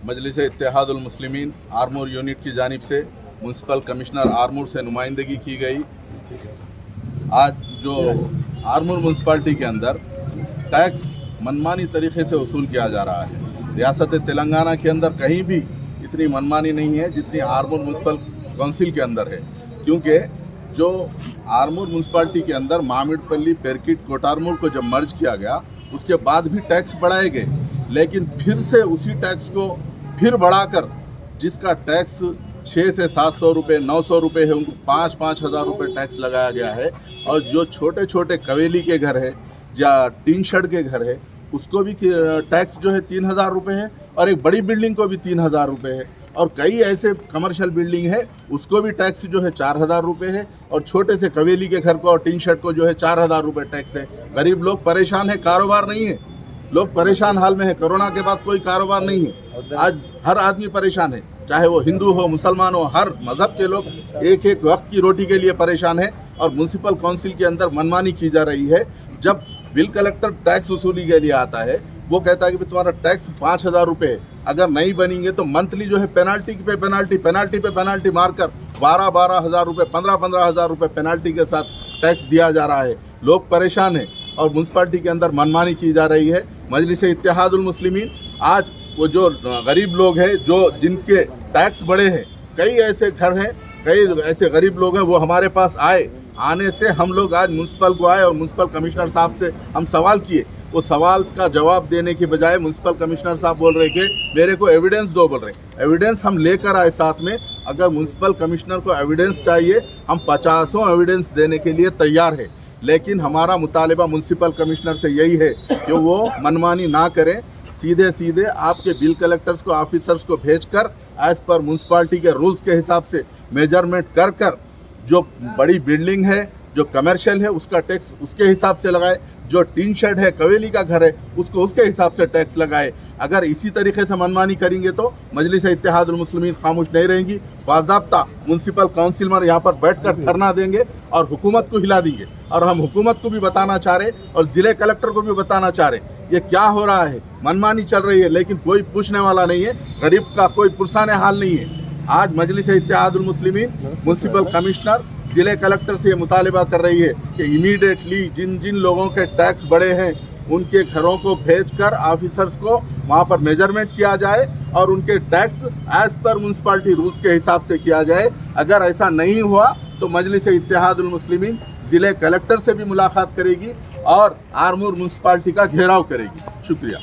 मजलिस Ittehadul Muslimeen Armoor unit की जानिब से म्यूनसिपल कमिश्नर आरमूर से नुमाइंदगी की गई। आज जो आरमूर म्यूनसिपाल्टी के अंदर टैक्स मनमानी तरीके से वसूल किया जा रहा है। रियासत तेलंगाना के अंदर कहीं भी इतनी मनमानी नहीं है जितनी आरमूर म्यूनसिपल काउंसिल के अंदर है, क्योंकि जो आरमूर म्यूनसिपाल्टी के अंदर मामिडपल्ली, पेरकिट, कोटारमूर को जब मर्ज किया गया उसके बाद भी टैक्स बढ़ाए गए, लेकिन फिर से उसी टैक्स को फिर बढ़ाकर जिसका टैक्स 6 से 700 रुपये, 900 रुपये है, उनको 5-5 हज़ार रुपये टैक्स लगाया गया है। और जो छोटे छोटे कवेली के घर है या टीन शेड के घर है उसको भी टैक्स जो है 3,000 रुपये है, और एक बड़ी बिल्डिंग को भी 3,000 रुपये है, और कई ऐसे कमर्शियल बिल्डिंग है उसको भी टैक्स जो है 4,000 रुपये है, और छोटे से कवेली के घर को और टीन शेड को जो है 4,000 रुपये टैक्स है। गरीब लोग परेशान है, कारोबार नहीं है, लोग परेशान हाल में है। कोरोना के बाद कोई कारोबार नहीं है, आज हर आदमी परेशान है, चाहे वो हिंदू हो, मुसलमान हो, हर मज़हब के लोग एक एक वक्त की रोटी के लिए परेशान है। और म्यूनसिपल काउंसिल के अंदर मनमानी की जा रही है। जब बिल कलेक्टर टैक्स वसूली के लिए आता है वो कहता है कि तुम्हारा टैक्स 5,000 रुपये है, अगर नहीं बनेंगे तो मंथली जो है पेनाल्टी पे पेनाल्टी मारकर 12-12 हज़ार रुपये, 15-15 हज़ार रुपये पेनाल्टी के साथ टैक्स दिया जा रहा है। लोग परेशान हैं और म्यूनसिपाल्टी के अंदर मनमानी की जा रही है। मजलिस इत्तेहादुल मुस्लिमीन आज वो जो गरीब लोग हैं, जो जिनके टैक्स बड़े हैं, कई ऐसे घर हैं, कई ऐसे गरीब लोग हैं, वो हमारे पास आने से हम लोग आज म्यूनसिपल को आए और म्यूनसिपल कमिश्नर साहब से हम सवाल किए। वो सवाल का जवाब देने के बजाय म्यूनसिपल कमिश्नर साहब बोल रहे कि मेरे को एविडेंस दो, बोल रहे। एविडेंस हम लेकर आए साथ में। अगर म्यूनसिपल कमिश्नर को एविडेंस चाहिए, हम 50 एविडेंस देने के लिए तैयार है, लेकिन हमारा मुतालिबा म्यूनसिपल कमिश्नर से यही है कि वो मनमानी ना करें, सीधे सीधे आपके बिल कलेक्टर्स को, ऑफिसर्स को भेजकर एज पर म्यूनसिपाल्टी के रूल्स के हिसाब से मेजरमेंट कर जो बड़ी बिल्डिंग है, जो कमर्शियल है, उसका टैक्स उसके हिसाब से लगाए, जो टीन शेड है, कवेली का घर है, उसको उसके हिसाब से टैक्स लगाए। अगर इसी तरीके से मनमानी करेंगे तो मजलिस इत्तेहादुल मुस्लिमीन खामोश नहीं रहेंगी। बाज़ाब्ता म्यूनसिपल काउंसिल में यहाँ पर बैठकर धरना देंगे और हुकूमत को हिला देंगे। और हम हुकूमत को भी बताना चाह रहे और ज़िले कलेक्टर को भी बताना चाह रहे, ये क्या हो रहा है, मनमानी चल रही है, लेकिन कोई पूछने वाला नहीं है, गरीब का कोई पुरसाने हाल नहीं है। आज मजलिस इत्तेहादुल मुस्लिमीन म्यूनसिपल कमिश्नर ज़िले कलेक्टर से ये मुतालिबा कर रही है कि इमीडिएटली जिन जिन लोगों के टैक्स बड़े हैं उनके घरों को भेजकर ऑफिसर्स को वहाँ पर मेजरमेंट किया जाए और उनके tax as per municipality rules के हिसाब से किया जाए। अगर ऐसा नहीं हुआ तो मजलिस इत्तेहादुल मुस्लिमीन ज़िले कलेक्टर से भी मुलाकात करेगी और आरमूर म्यूनसिपाल्टी का घेराव करेगी। शुक्रिया।